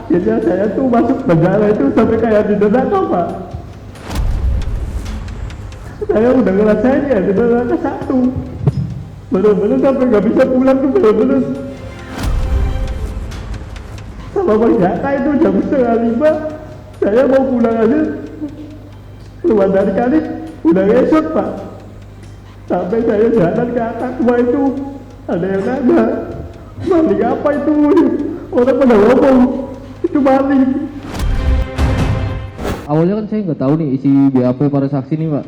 Akhirnya saya tuh masuk penjara itu sampai kayak di neraka, Pak. Saya udah ngerasain ya di neraka satu. Bener-bener sampai nggak bisa pulang tuh, bener-bener. Sama Bang Jaka itu jam 4:30, saya mau pulang aja. Keluar dari kali, udah esok, Pak. Sampai saya jalan ke atas semua itu, ada yang nanya, maling apa itu? Orang pada ngomong, itu maling. Awalnya kan saya nggak tahu nih isi BAP para saksi nih, Pak.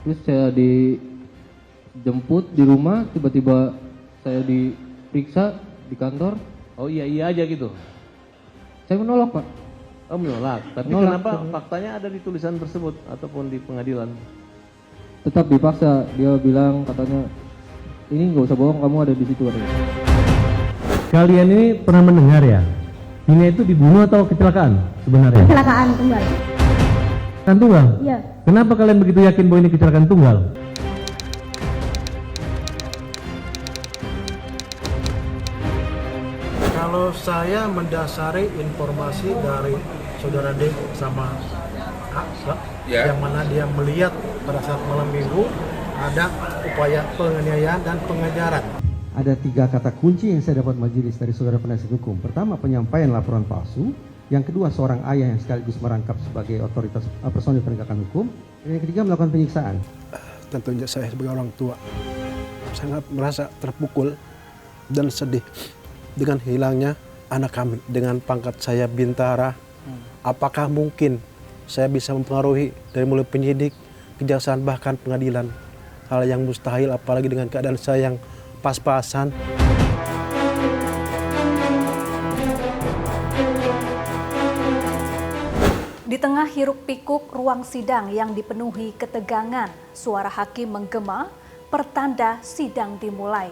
Terus saya dijemput di rumah, tiba-tiba saya diperiksa di kantor. Oh iya aja gitu. Saya menolak, Pak. Oh menolak. Tapi Menolak. kenapa faktanya ada di tulisan tersebut ataupun di pengadilan? Tetap dipaksa. Dia bilang katanya, ini nggak usah bohong, kamu ada di situ. Katanya. Kalian ini pernah mendengar ya, Vina itu dibunuh atau kecelakaan sebenarnya? Kecelakaan tunggal. Kan tunggal? Iya. Kenapa kalian begitu yakin bahwa ini kecelakaan tunggal? Kalau saya mendasari informasi dari saudara D sama A, yang mana dia melihat pada saat malam minggu ada upaya penganiayaan dan pengejaran. Ada 3 kata kunci yang saya dapat majelis dari saudara penasihat hukum. Pertama, penyampaian laporan palsu. Yang kedua, seorang ayah yang sekaligus merangkap sebagai otoritas personil penegakan hukum. Dan yang ketiga, melakukan penyiksaan. Tentunya saya sebagai orang tua sangat merasa terpukul dan sedih dengan hilangnya anak kami. Dengan pangkat saya Bintara, apakah mungkin saya bisa mempengaruhi dari mulai penyidik, kejaksaan, bahkan pengadilan? Hal yang mustahil, apalagi dengan keadaan saya yang pas-pasan. Di tengah hiruk-pikuk ruang sidang yang dipenuhi ketegangan, suara hakim menggema, pertanda sidang dimulai.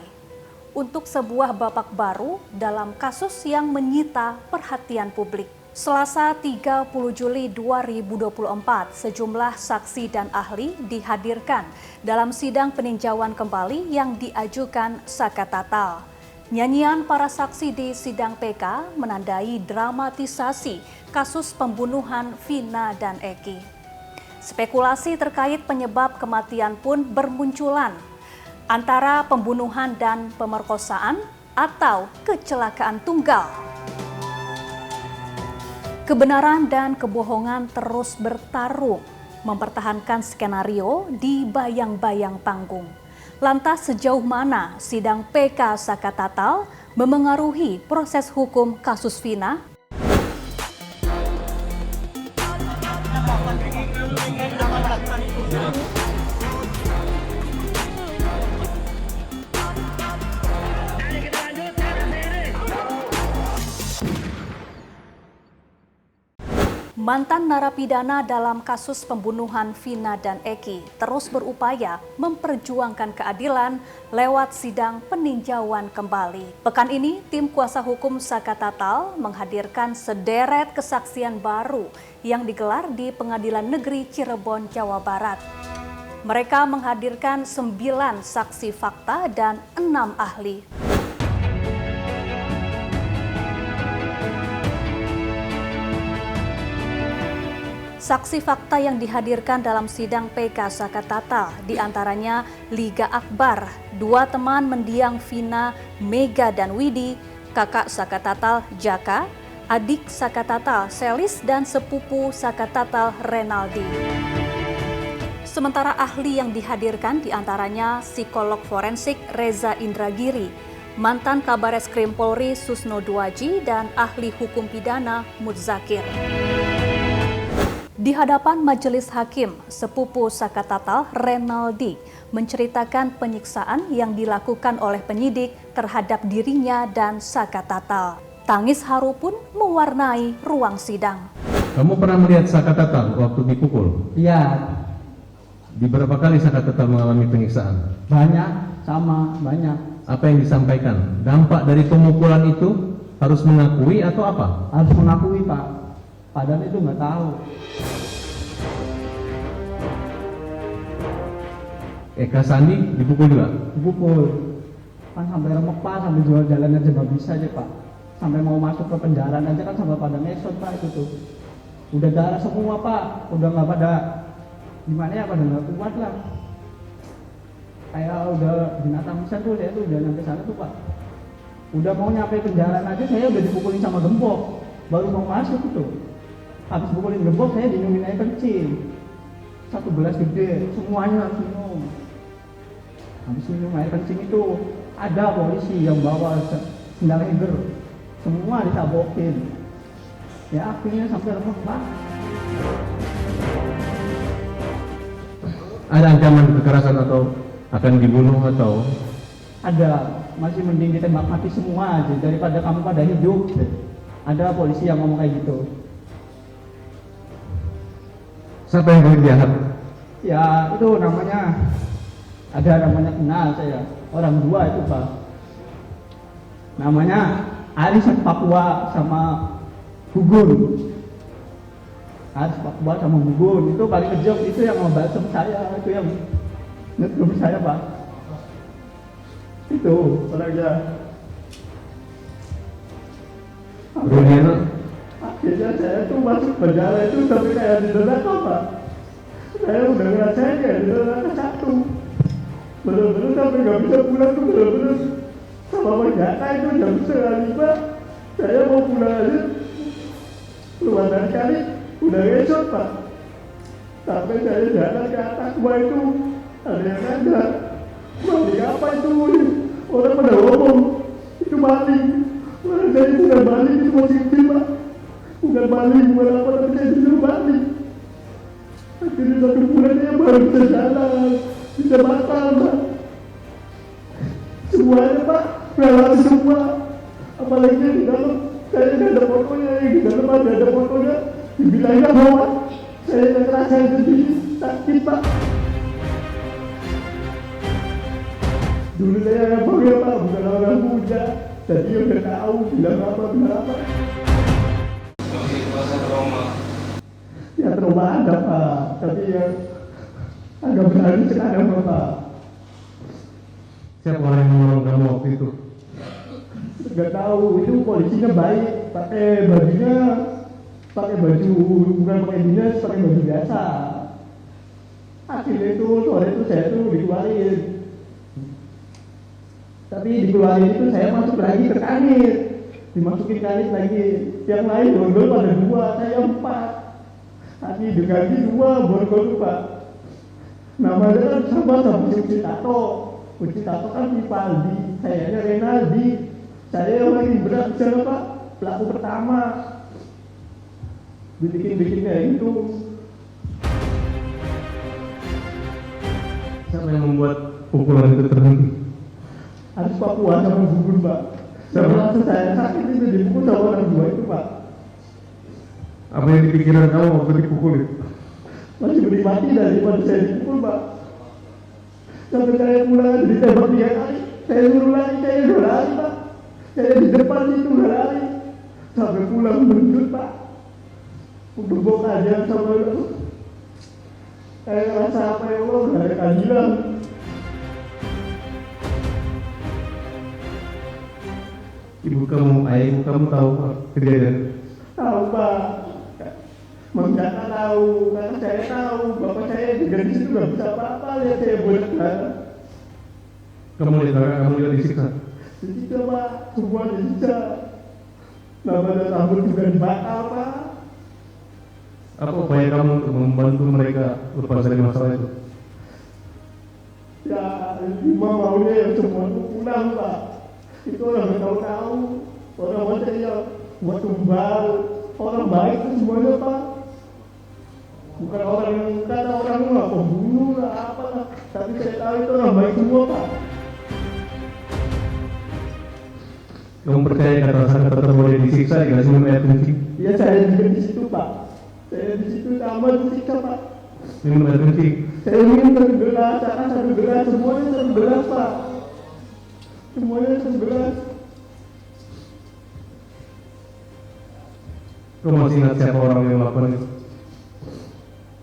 Untuk sebuah babak baru dalam kasus yang menyita perhatian publik. Selasa 30 Juli 2024, sejumlah saksi dan ahli dihadirkan dalam sidang peninjauan kembali yang diajukan Saka Tatal. Nyanyian para saksi di sidang PK menandai dramatisasi kasus pembunuhan Vina dan Eki. Spekulasi terkait penyebab kematian pun bermunculan, antara pembunuhan dan pemerkosaan atau kecelakaan tunggal. Kebenaran dan kebohongan terus bertarung, mempertahankan skenario di bayang-bayang panggung. Lantas sejauh mana sidang PK Saka Tatal memengaruhi proses hukum kasus Vina? Mantan narapidana dalam kasus pembunuhan Vina dan Eki terus berupaya memperjuangkan keadilan lewat sidang peninjauan kembali. Pekan ini, tim kuasa hukum Saka Tatal menghadirkan sederet kesaksian baru yang digelar di Pengadilan Negeri Cirebon, Jawa Barat. Mereka menghadirkan 9 saksi fakta dan 6 ahli. Saksi fakta yang dihadirkan dalam sidang PK Saka Tatal diantaranya Liga Akbar, 2 teman mendiang Vina, Mega dan Widi, kakak Saka Tatal Jaka, adik Saka Tatal Selis dan sepupu Saka Tatal Renaldi. Sementara ahli yang dihadirkan diantaranya psikolog forensik Reza Indragiri, mantan Kabareskrim Polri Susno Duaji dan ahli hukum pidana Mudzakir. Di hadapan majelis hakim, sepupu Saka Tatal Renaldi menceritakan penyiksaan yang dilakukan oleh penyidik terhadap dirinya dan Saka Tatal. Tangis haru pun mewarnai ruang sidang. Kamu pernah melihat Saka Tatal waktu dipukul? Iya, Di berapa kali Saka Tatal mengalami penyiksaan? banyak, sama banyak. Apa yang disampaikan? Dampak dari pemukulan itu harus mengakui atau apa? Harus mengakui, Pak. Padahal itu nggak tahu. Eka Sandi dipukul juga? Dipukul. Kan sampai remek, Pak, sampai jual jalan aja nggak bisa aja, Pak. sampai mau masuk ke penjara aja kan sampai pada ngesot Pak itu tuh. Udah darah semua Pak, udah nggak pada gimana ya, pada nggak kuat lah. Kayak udah binatang bisa tuh, saya tuh udah nyampe sana tuh Pak. Udah mau nyampe penjara aja saya udah dipukulin sama gembok, baru mau masuk itu. Habis pukulin gembok saya diminumin air kencing. 1 gelas gede, semuanya harus minum. Habis minum air kencing itu ada polisi yang bawa sendal heger, semua ditabokin. Ya akhirnya sampai remuk Pak. Ada ancaman kekerasan atau akan dibunuh atau? Ada, masih mending ditembak mati semua aja daripada kamu pada hidup. Ada polisi yang ngomong kayak gitu. Siapa yang paling jahat? Ya itu namanya, ada namanya kenal saya, orang 2 itu Pak. Namanya Aris Papua sama Gugun. Aris Papua sama Gugun itu paling kejam, itu yang ngebalsem saya, itu yang ngetum saya Pak. Itu orangnya. Bruniano? Akhirnya saya tuh masuk penjara itu sampai kayak di neraka Pak. Saya udah ngerasain kayak di neraka 1. Bener-bener sampai nggak bisa pulang tuh, bener-bener sama penjara itu jam 4:30 saya mau pulang aja. Keluar dari kali udah ngesot Pak. Sampai saya jalan ke atas gua itu ada yang ngajak. Maling apa itu? Orang pada ngomong itu maling. Saya bukan maling, itu positif Pak. Bukan maling, bukan apa, tapi saya disuruh maling. Akhirnya 1 bulan saya baru bisa jalan, bisa makan Pak. Semuanya Pak, relawan semua. Apalagi di dalam, saya nggak ada fotonya, yang di dalam ada fotonya. Dibilangnya bahwa saya nggak ngerasain sendiri, sakit Pak. Dulu saya nggak boleh Pak, bukan orang muda. Jadi udah tahu bilang apa. Ya trauma ada Pak, tapi ya agak berani sekarang Pak. Siapa orang yang menolong kamu waktu itu? Nggak tahu, itu polisinya baik, pakai baju bukan pakai dinas, pakai baju biasa. Akhirnya itu sore itu saya tuh dikeluarin. Tapi dikeluarin itu saya masuk lagi ke kanit, dimasukin kanit lagi. Yang lain borgol pada 2, saya 4. Tadi diganti 2 borgol Pak. Namanya kan sama Uci Tato. Uci Tato kan Vivaldi, sayanya Renaldi. Saya yang paling berat sana Pak, pelaku pertama. Bikin kayak gitu. Siapa yang membuat pukulan itu terhenti? Harus Papua sama Gugun Pak. Sama saya sakit itu dipukul sama orang 2 itu Pak. Apa yang dipikiran kamu waktu dipukulin? Masih mending mati daripada saya dipukul Pak. Sampai saya pulang ditembak 3 kali. Saya suruh lari, saya udah lari Pak. Saya di depan itu udah lari. Sampai pulang menjut Pak. Udah bok aja sama itu. Saya ngerasa apa ya Allah, gak ada keadilan. Ibu kamu, ayah ibu kamu tahu Pak, kejadian? Tahu Pak. Menggata tahu, karena saya tahu. Bapak saya juga di situ gak bisa apa-apa, lihat saya boleh kan. Kamu lihat disiksa? Disiksa Pak, semua disiksa. Nama dan rambut juga dibakar Pak. Apa upaya kamu untuk membantu mereka lepas dari masalah itu? Ya, cuma maunya yang semua itu pulang Pak. Itu orang yang tahu-tahu. Orang macam ya, buat tumbal. Orang baik itu semuanya Pak. Bukan orang yang kata orang lah, pembunuh lah, apalah. Tapi saya tahu itu orang baik semua Pak. Kamu percaya kata-kata boleh disiksa dengan minum air kencing? Ya saya juga di situ Pak. Saya di situ sama disiksa Pak. Minum air kencing? Saya minum 1 gelas, karena 1 gelas, semuanya 1 gelas Pak. Semuanya 1 gelas. Kamu masih ingat siapa orang yang melakukan itu?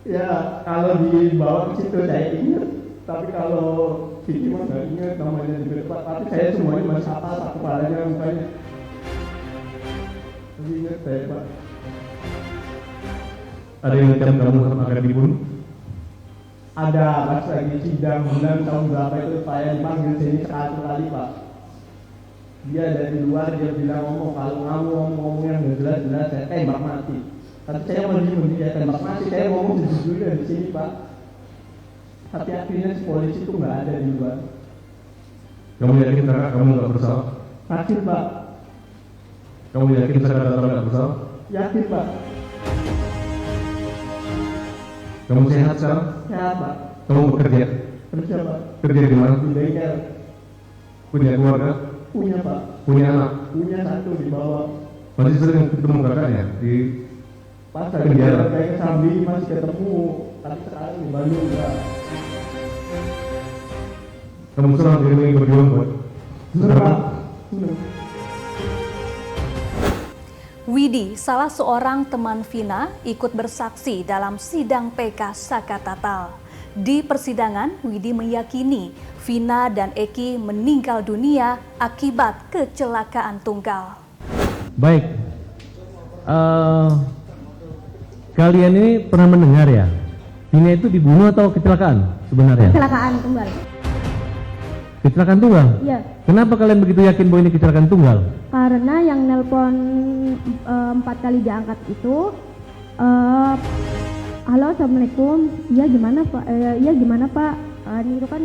Ya kalau dibawa ke situ saya ingat. Tapi kalau Kiki mah nggak ingat namanya juga Pak. Tapi saya semuanya masih hafal Pak, kepalanya mukanya. masih ingat saya Pak. Ada yang ngancam kamu akan dibunuh? Ada pas lagi sidang bulan tahun berapa itu saya dipanggil sini satu kali Pak. Dia dari luar dia bilang ngomong kalau kamu ngomong yang nggak jelas saya tembak mati. Tapi saya mau dia tembak mati, saya ngomong sejujurnya di sini Pak. Tapi akhirnya si polisi itu nggak ada di luar. Kamu yakin kakak kamu nggak bersalah? Yakin Pak, Kamu yakin kakak kamu nggak bersalah? yakin Pak, Kamu sehat sekarang? sehat Pak. Kamu bekerja? Kerja Pak, Kerja di mana? di bengkel, Punya keluarga? punya Pak, Punya anak? punya satu di bawah. Masih sering ketemu kakaknya di Pas lagi penjara? saya sambil masih ketemu, tapi sekarang di Bandung Pak. Kamu senang diri berjuang buat Bener Pak, bener. Widi, salah seorang teman Vina, ikut bersaksi dalam sidang PK Sakatatal. Di persidangan, Widi meyakini Vina dan Eki meninggal dunia akibat kecelakaan tunggal. Baik, kalian ini pernah mendengar ya, Vina itu dibunuh atau kecelakaan sebenarnya? Kecelakaan tunggal. Kecelakaan tunggal? Iya, Kenapa kalian begitu yakin bahwa ini kecelakaan tunggal? karena yang nelpon 4 kali diangkat itu, halo assalamualaikum, iya gimana pak, iya gimana pak, ini itu kan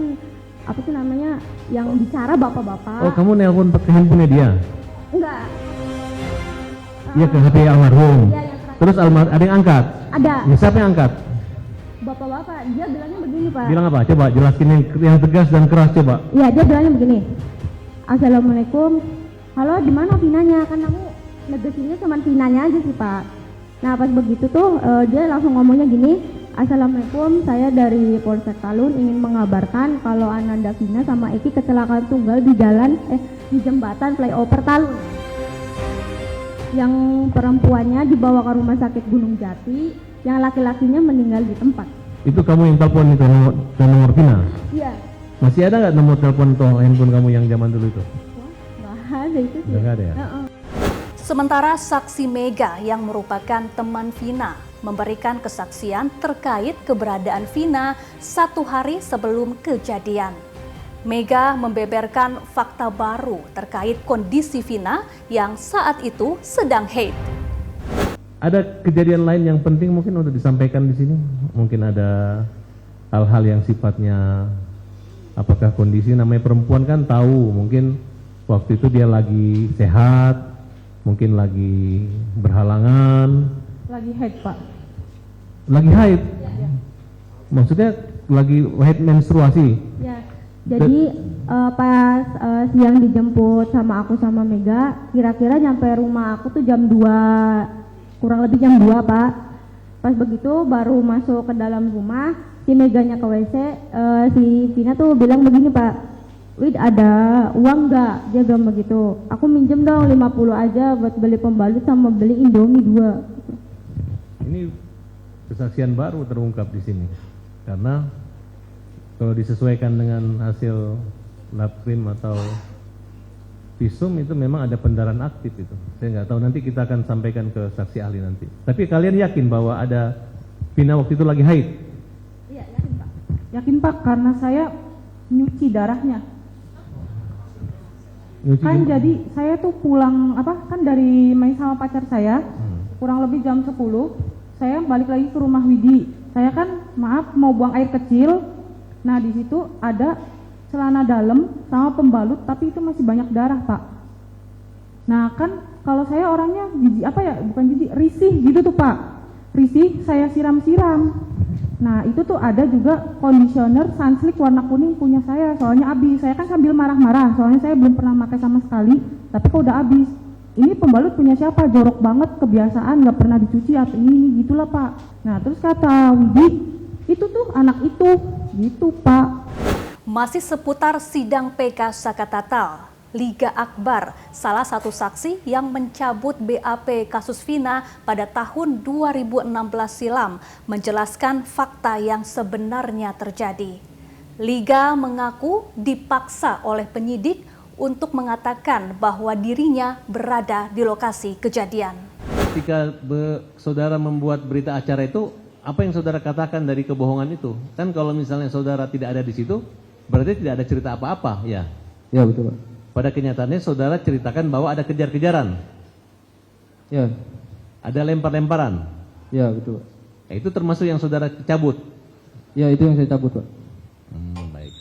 apa sih namanya yang bicara bapak-bapak. Oh, kamu nelpon ke handphonenya dia? Enggak. Iya, ke HP almarhum. Iya, yang terakhir. Terus ada yang angkat? Ada. Ya, siapa yang angkat? Bapak-bapak, dia bilangnya begini pak. Bilang apa? Coba jelaskin yang tegas dan keras coba. Iya, dia bilangnya begini. Assalamualaikum. Halo, di mana Vinanya? Kan kamu negesinnya cuma Vinanya aja sih, Pak. Nah, pas begitu tuh dia langsung ngomongnya gini. Assalamualaikum, saya dari Polsek Talun ingin mengabarkan kalau Ananda Vina sama Eki kecelakaan tunggal di di jembatan flyover Talun. Yang perempuannya dibawa ke rumah sakit Gunung Jati, yang laki-lakinya meninggal di tempat. Itu kamu yang telepon itu nomor Vina? Iya. Masih ada nggak nomor telepon atau handphone kamu yang zaman dulu itu? Wah, nggak ada itu sih. Nggak ada ya? Sementara saksi Mega yang merupakan teman Vina memberikan kesaksian terkait keberadaan Vina 1 hari sebelum kejadian. Mega membeberkan fakta baru terkait kondisi Vina yang saat itu sedang haid. Ada kejadian lain yang penting mungkin untuk disampaikan di sini? Mungkin ada hal-hal yang sifatnya apakah kondisi namanya perempuan kan tahu mungkin waktu itu dia lagi sehat, mungkin lagi berhalangan. Lagi haid, Pak. Lagi haid? Ya. Maksudnya lagi haid menstruasi? Ya. Jadi pas siang dijemput sama aku sama Mega, kira-kira nyampe rumah aku tuh jam 2, kurang lebih jam 2 Pak. Pas begitu baru masuk ke dalam rumah, si Meganya ke WC, si Vina tuh bilang begini Pak, Wid ada uang nggak? Dia bilang begitu. Aku minjem dong 50 aja buat beli pembalut sama beli Indomie 2. Ini kesaksian baru terungkap di sini, karena kalau disesuaikan dengan hasil labkrim atau visum itu memang ada pendarahan aktif itu. Saya nggak tahu, nanti kita akan sampaikan ke saksi ahli nanti. Tapi kalian yakin bahwa ada Vina waktu itu lagi haid? Iya, yakin Pak. Yakin Pak, karena saya nyuci darahnya. Nyuci Kan gimana? jadi saya tuh pulang kan dari main sama pacar saya, kurang lebih jam 10, saya balik lagi ke rumah Widi. Saya kan maaf mau buang air kecil. Nah, di situ ada celana dalam sama pembalut, tapi itu masih banyak darah, Pak. Nah, kan kalau saya orangnya jijik bukan jijik, risih gitu tuh, Pak. Risih, saya siram-siram. Nah, itu tuh ada juga conditioner Sunsilk warna kuning punya saya, soalnya habis. Saya kan sambil marah-marah, soalnya saya belum pernah pakai sama sekali, tapi kok udah habis. Ini pembalut punya siapa? Jorok banget, kebiasaan, nggak pernah dicuci atau ini gitulah, Pak. Nah, terus kata Widi, itu tuh anak itu, gitu Pak. Masih seputar sidang PK Sakatatal, Liga Akbar, salah satu saksi yang mencabut BAP kasus Vina pada tahun 2016 silam, menjelaskan fakta yang sebenarnya terjadi. Liga mengaku dipaksa oleh penyidik untuk mengatakan bahwa dirinya berada di lokasi kejadian. ketika saudara membuat berita acara itu, apa yang saudara katakan dari kebohongan itu? Kan kalau misalnya saudara tidak ada di situ, berarti tidak ada cerita apa-apa, ya? Ya betul Pak. Pada kenyataannya saudara ceritakan bahwa ada kejar-kejaran, Ya, ada lempar-lemparan. ya betul Pak. Nah, itu termasuk yang saudara cabut. Ya itu yang saya cabut Pak. Baik.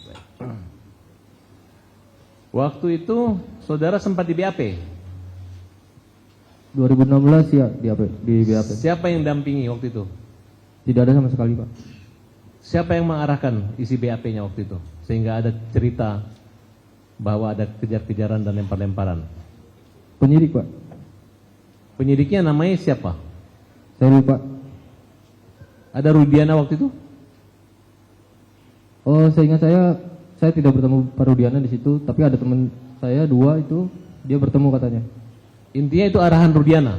Waktu itu saudara sempat di BAP. 2016 ya di BAP. Siapa yang dampingi waktu itu? Tidak ada sama sekali Pak. Siapa yang mengarahkan isi BAP-nya waktu itu? Sehingga ada cerita bahwa ada kejar-kejaran dan lempar-lemparan. Penyidik Pak. Penyidiknya namanya siapa? Saya lupa. Ada Rudiana waktu itu? Oh, seingat saya tidak bertemu Pak Rudiana di situ, tapi ada teman saya 2 itu dia bertemu katanya. Intinya itu arahan Rudiana.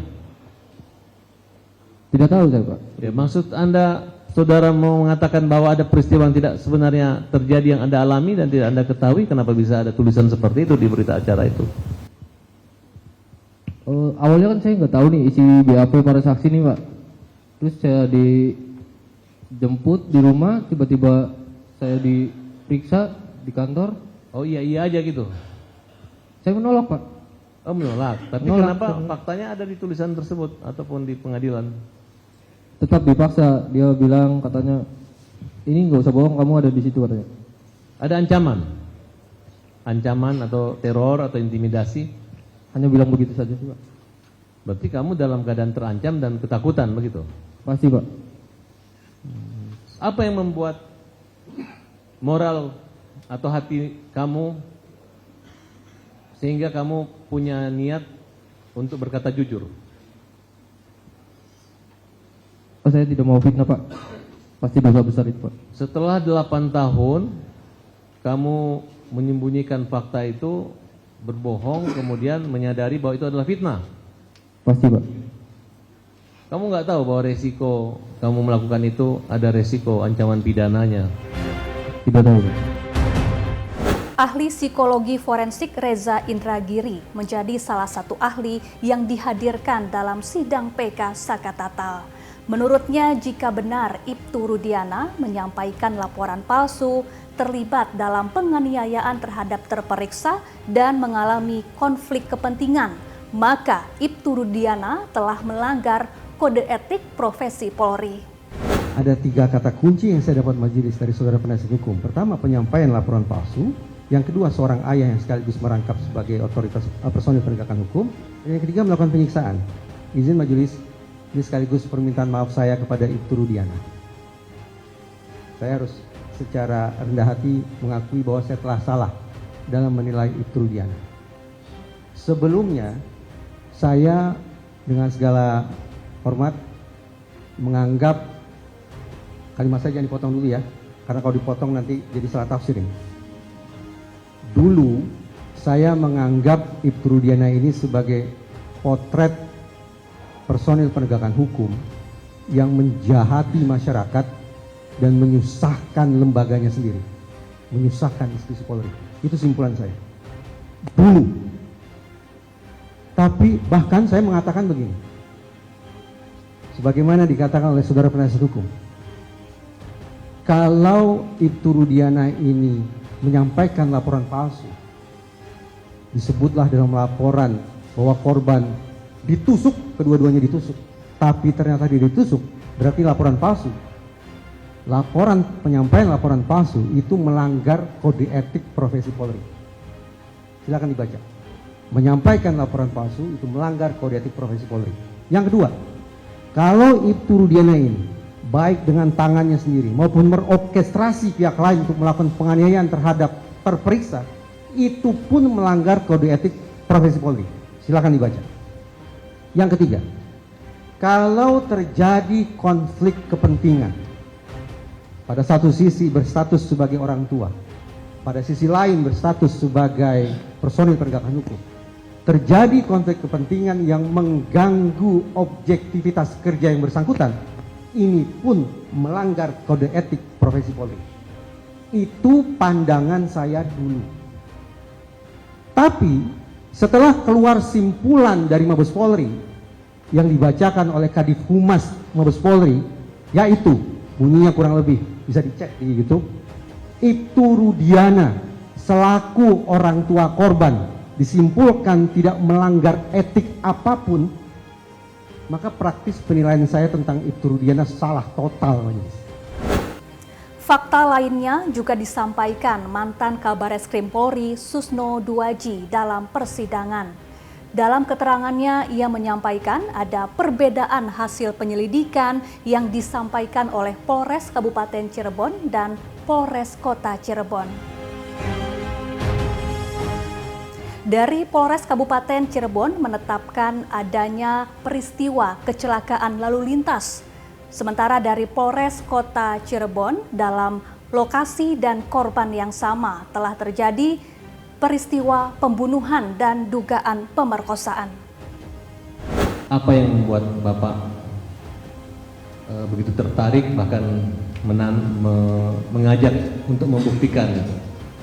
Tidak tahu saya Pak. Ya, maksud Anda, saudara mau mengatakan bahwa ada peristiwa yang tidak sebenarnya terjadi yang Anda alami dan tidak Anda ketahui, kenapa bisa ada tulisan seperti itu di berita acara itu? Awalnya kan saya nggak tahu nih isi BAP para saksi nih Pak. Terus saya dijemput di rumah, tiba-tiba saya diperiksa di kantor. Oh iya aja gitu? Saya menolak Pak. Oh menolak, tapi Menolak. kenapa faktanya ada di tulisan tersebut ataupun di pengadilan? Tetap dipaksa, dia bilang katanya, ini nggak usah bohong, kamu ada di situ katanya. Ada ancaman? Ancaman atau teror atau intimidasi? Hanya bilang begitu saja sih Pak. Berarti kamu dalam keadaan terancam dan ketakutan begitu? Pasti Pak. Apa yang membuat moral atau hati kamu sehingga kamu punya niat untuk berkata jujur? Oh, saya tidak mau fitnah Pak. Pasti dosa besar itu Pak. Setelah 8 tahun kamu menyembunyikan fakta itu, berbohong, kemudian menyadari bahwa itu adalah fitnah. Pasti Pak. Kamu nggak tahu bahwa resiko kamu melakukan itu ada resiko ancaman pidananya? Tidak tahu Pak. Ahli psikologi forensik Reza Indragiri menjadi salah satu ahli yang dihadirkan dalam sidang PK Sakatatal. Menurutnya, jika benar Ibtu Rudiana menyampaikan laporan palsu, terlibat dalam penganiayaan terhadap terperiksa dan mengalami konflik kepentingan, maka Ibtu Rudiana telah melanggar kode etik profesi Polri. Ada 3 kata kunci yang saya dapat majelis dari saudara penasihat hukum. Pertama, penyampaian laporan palsu. Yang kedua, seorang ayah yang sekaligus merangkap sebagai otoritas personil penegakan hukum. Dan yang ketiga, melakukan penyiksaan. Izin majelis, ini sekaligus permintaan maaf saya kepada Ibtu Rudiana. Saya harus secara rendah hati mengakui bahwa saya telah salah dalam menilai Ibtu Rudiana. Sebelumnya, saya dengan segala hormat menganggap, kalimat saya jangan dipotong dulu ya, karena kalau dipotong nanti jadi salah tafsir ini. Dulu saya menganggap Ibtu Rudiana ini sebagai potret personil penegakan hukum yang menjahati masyarakat dan menyusahkan lembaganya sendiri, menyusahkan institusi Polri. Itu simpulan saya dulu. Tapi bahkan saya mengatakan begini, sebagaimana dikatakan oleh saudara penasihat hukum, kalau Ibtu Rudiana ini menyampaikan laporan palsu, disebutlah dalam laporan bahwa korban ditusuk, kedua-duanya ditusuk, tapi ternyata dia ditusuk, berarti laporan palsu. Laporan penyampaian laporan palsu itu melanggar kode etik profesi Polri. Silakan dibaca. Menyampaikan laporan palsu itu melanggar kode etik profesi Polri. Yang kedua, kalau Ibtu Rudiana ini baik dengan tangannya sendiri maupun merorkestrasi pihak lain untuk melakukan penganiayaan terhadap terperiksa, itu pun melanggar kode etik profesi Polri. Silakan dibaca. Yang ketiga, kalau terjadi konflik kepentingan, pada satu sisi berstatus sebagai orang tua, pada sisi lain berstatus sebagai personil penegakan hukum, terjadi konflik kepentingan yang mengganggu objektivitas kerja yang bersangkutan, ini pun melanggar kode etik profesi Polri. Itu pandangan saya dulu. Tapi setelah keluar simpulan dari Mabes Polri yang dibacakan oleh Kadif Humas Mabes Polri, yaitu bunyinya kurang lebih bisa dicek di YouTube. Ibtu Rudiana selaku orang tua korban disimpulkan tidak melanggar etik apapun, maka praktis penilaian saya tentang Ibtu Rudiana salah total, Majelis. Fakta lainnya juga disampaikan mantan Kabareskrim Polri Susno Duaji dalam persidangan. Dalam keterangannya, ia menyampaikan ada perbedaan hasil penyelidikan yang disampaikan oleh Polres Kabupaten Cirebon dan Polres Kota Cirebon. Dari Polres Kabupaten Cirebon menetapkan adanya peristiwa kecelakaan lalu lintas. Sementara dari Polres Kota Cirebon, dalam lokasi dan korban yang sama telah terjadi peristiwa pembunuhan dan dugaan pemerkosaan. Apa yang membuat Bapak begitu tertarik bahkan mengajak untuk membuktikan?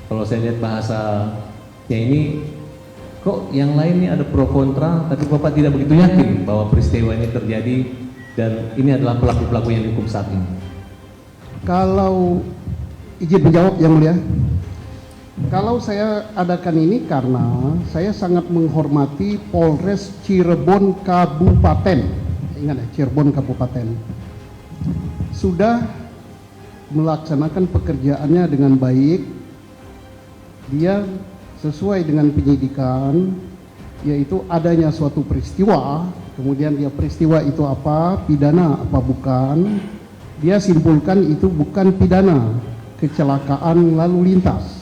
Kalau saya lihat bahasanya ini, kok yang lain ini ada pro kontra, tapi Bapak tidak begitu yakin bahwa peristiwa ini terjadi dan ini adalah pelaku-pelaku yang dihukum saat ini. Kalau izin menjawab yang mulia, kalau saya adakan ini karena saya sangat menghormati Polres Cirebon Kabupaten. Ingat ya, Cirebon Kabupaten sudah melaksanakan pekerjaannya dengan baik. Dia sesuai dengan penyidikan, yaitu adanya suatu peristiwa, kemudian dia peristiwa itu apa, pidana apa bukan, dia simpulkan itu bukan pidana, kecelakaan lalu lintas.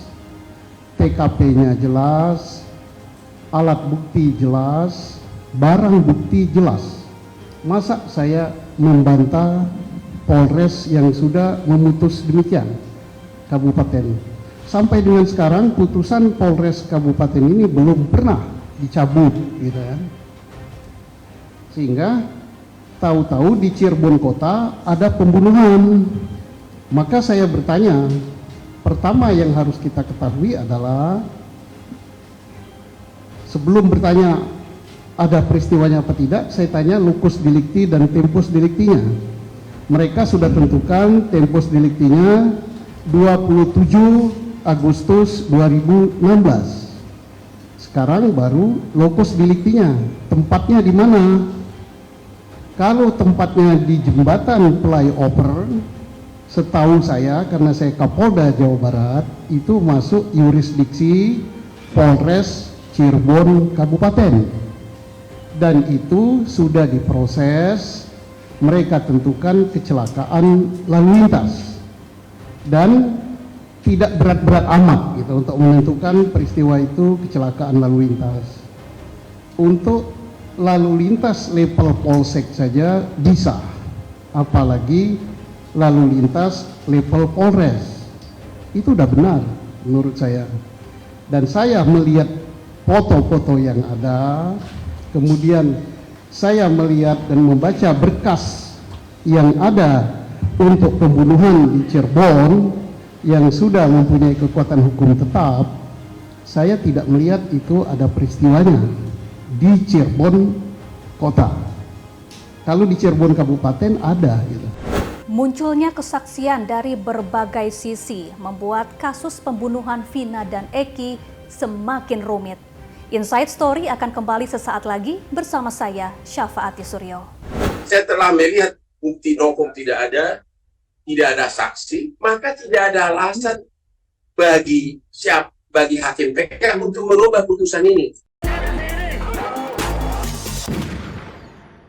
TKP-nya jelas, alat bukti jelas, barang bukti jelas. Masa saya membantah Polres yang sudah memutus demikian, Kabupaten. Sampai dengan sekarang putusan Polres Kabupaten ini belum pernah dicabut, gitu kan. Sehingga tahu-tahu di Cirebon Kota ada pembunuhan. Maka saya bertanya, pertama yang harus kita ketahui adalah sebelum bertanya ada peristiwanya apa tidak, saya tanya locus delicti dan tempus delictinya. Mereka sudah tentukan tempus delictinya 27 Agustus 2016. Sekarang baru locus delictinya, tempatnya di mana? Kalau tempatnya di jembatan flyover, setahu saya karena saya Kapolda Jawa Barat, itu masuk yurisdiksi Polres Cirebon Kabupaten. Dan itu sudah diproses, mereka tentukan kecelakaan lalu lintas. Dan tidak berat-berat amat gitu untuk menentukan peristiwa itu kecelakaan lalu lintas. Untuk lalu lintas level polsek saja bisa, apalagi lalu lintas level Polres. Itu udah benar menurut saya. Dan saya melihat foto-foto yang ada, kemudian saya melihat dan membaca berkas yang ada untuk pembunuhan di Cirebon yang sudah mempunyai kekuatan hukum tetap. Saya tidak melihat itu ada peristiwanya di Cirebon Kota. Kalau di Cirebon Kabupaten ada gitu. Munculnya kesaksian dari berbagai sisi membuat kasus pembunuhan Vina dan Eki semakin rumit. Inside Story akan kembali sesaat lagi bersama saya, Syafaati Suryo. Saya telah melihat bukti nokom tidak ada saksi, maka tidak ada alasan bagi hakim PK untuk merubah putusan ini.